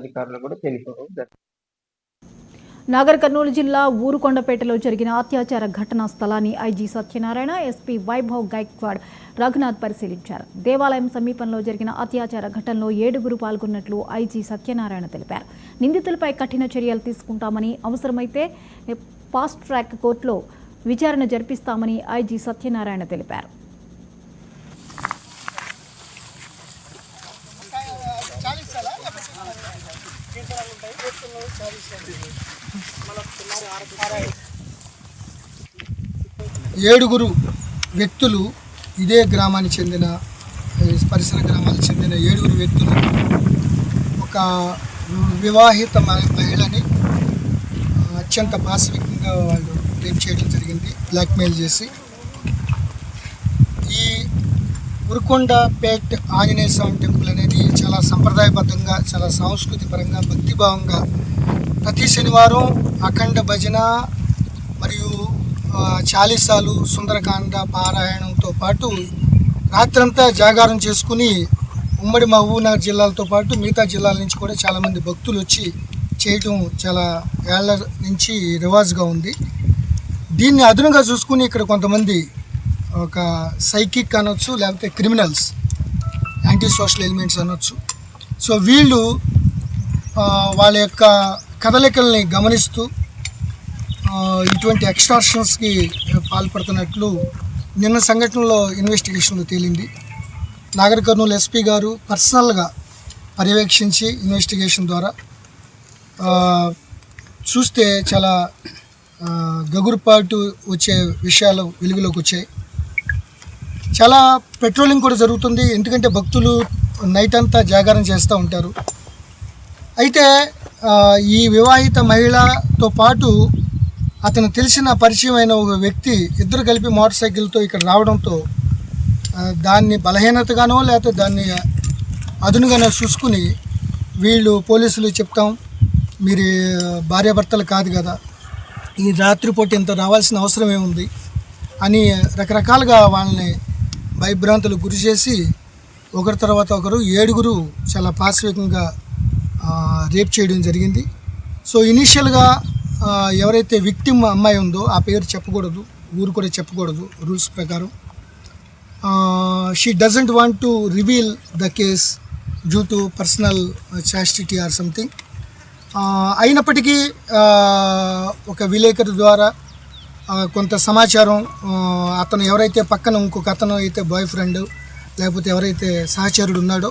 అధికారులు కూడా తెలియకపోవడం జరిగింది. నాగర్ కర్నూలు జిల్లా ఊరుకొండపేటలో జరిగిన అత్యాచార ఘటనా స్థలాన్ని ఐజీ సత్యనారాయణ, ఎస్పీ వైభవ్ గైక్వాడ్ రఘునాథ్ పరిశీలించారు. దేవాలయం సమీపంలో జరిగిన అత్యాచార ఘటనలో 7గురు పాల్గొన్నట్లు ఐజీ సత్యనారాయణ తెలిపారు. నిందితులపై కఠిన చర్యలు తీసుకుంటామని, అవసరమైతే ఫాస్ట్ ట్రాక్ కోర్టులో విచారణ జరిపిస్తామని ఐజీ సత్యనారాయణ తెలిపారు. ఏడుగురు వ్యక్తులు ఇదే గ్రామానికి చెందిన పరిసర గ్రామాలకు చెందిన 7గురు వ్యక్తులు ఒక వివాహిత మహిళని అత్యంత పాశవికంగా వాళ్ళు రేప్ చేయడం జరిగింది, బ్లాక్మెయిల్ చేసి. ఈ ఉరుకొండపేట్ ఆంజనేయ స్వామి టెంపుల్ అనేది చాలా సంప్రదాయబద్ధంగా, చాలా సాంస్కృతిపరంగా, భక్తిభావంగా ప్రతి శనివారం అఖండ భజన మరియు చాలీసాలు, సుందరకాండ పారాయణంతో పాటు రాత్రంతా జాగారం చేసుకుని ఉమ్మడి మహబూబ్నగర్ జిల్లాలతో పాటు మిగతా జిల్లాల నుంచి కూడా చాలామంది భక్తులు వచ్చి చేయటం చాలా ఏళ్ల నుంచి రివాజ్గా ఉంది. దీన్ని అదునుగా చూసుకుని ఇక్కడ కొంతమంది ఒక సైకిక్ అనొచ్చు, లేకపోతే క్రిమినల్స్, యాంటీ సోషల్ ఎలిమెంట్స్ అనొచ్చు. సో వీళ్ళు వాళ్ళ యొక్క కదలికల్ని గమనిస్తూ ఇటువంటి ఎక్స్టార్షన్స్కి పాల్పడుతున్నట్లు నిన్న సంఘటనలో ఇన్వెస్టిగేషన్లో తేలింది. నాగర్ కర్నూలు ఎస్పీ గారు పర్సనల్గా పర్యవేక్షించి ఇన్వెస్టిగేషన్ ద్వారా చూస్తే చాలా గగురుపాటు వచ్చే విషయాలు వెలుగులోకి వచ్చాయి. చాలా పెట్రోలింగ్ కూడా జరుగుతుంది, ఎందుకంటే భక్తులు నైట్ అంతా జాగారం చేస్తూ ఉంటారు. అయితే ఈ వివాహిత మహిళతో పాటు అతను తెలిసిన పరిచయమైన ఒక వ్యక్తి ఇద్దరు కలిపి మోటార్ సైకిల్తో ఇక్కడ రావడంతో దాన్ని బలహీనతగానో లేకపోతే దాన్ని అదునుగానో చూసుకుని వీళ్ళు పోలీసులు చెప్తాం, మీరు భార్యాభర్తలు కాదు కదా, ఈ రాత్రిపూట ఇంత రావాల్సిన అవసరం ఏముంది అని రకరకాలుగా వాళ్ళని భయభ్రాంతులకు గురి చేసి ఒకరి తర్వాత ఒకరు 7గురు చాలా పాశవికంగా రేప్ చేయడం జరిగింది. సో ఇనీషియల్గా ఎవరైతే విక్టిమ్ అమ్మాయి ఉందో ఆ పేరు చెప్పకూడదు, ఊరు కూడా చెప్పకూడదు రూల్స్ ప్రకారం. She doesn't want to reveal the case due to personal chastity or something. అయినప్పటికీ ఒక విలేకరు ద్వారా కొంత సమాచారం, అతను ఎవరైతే పక్కన ఇంకొక అతను అయితే బాయ్ ఫ్రెండ్ లేకపోతే ఎవరైతే సహచరుడు ఉన్నాడో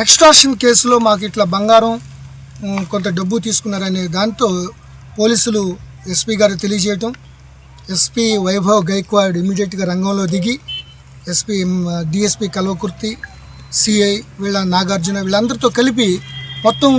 ఎక్స్ట్రాక్షన్ కేసులో మాకు ఇట్లా బంగారం కొంత డబ్బు తీసుకున్నారనే దాంతో పోలీసులు ఎస్పీ గారు తెలియజేయటం, ఎస్పీ వైభవ్ గైక్వాడ్ ఇమీడియట్గా రంగంలో దిగి డిఎస్పీ కల్వకుర్తి, సిఐ వీళ్ళ నాగార్జున వీళ్ళందరితో కలిపి మొత్తం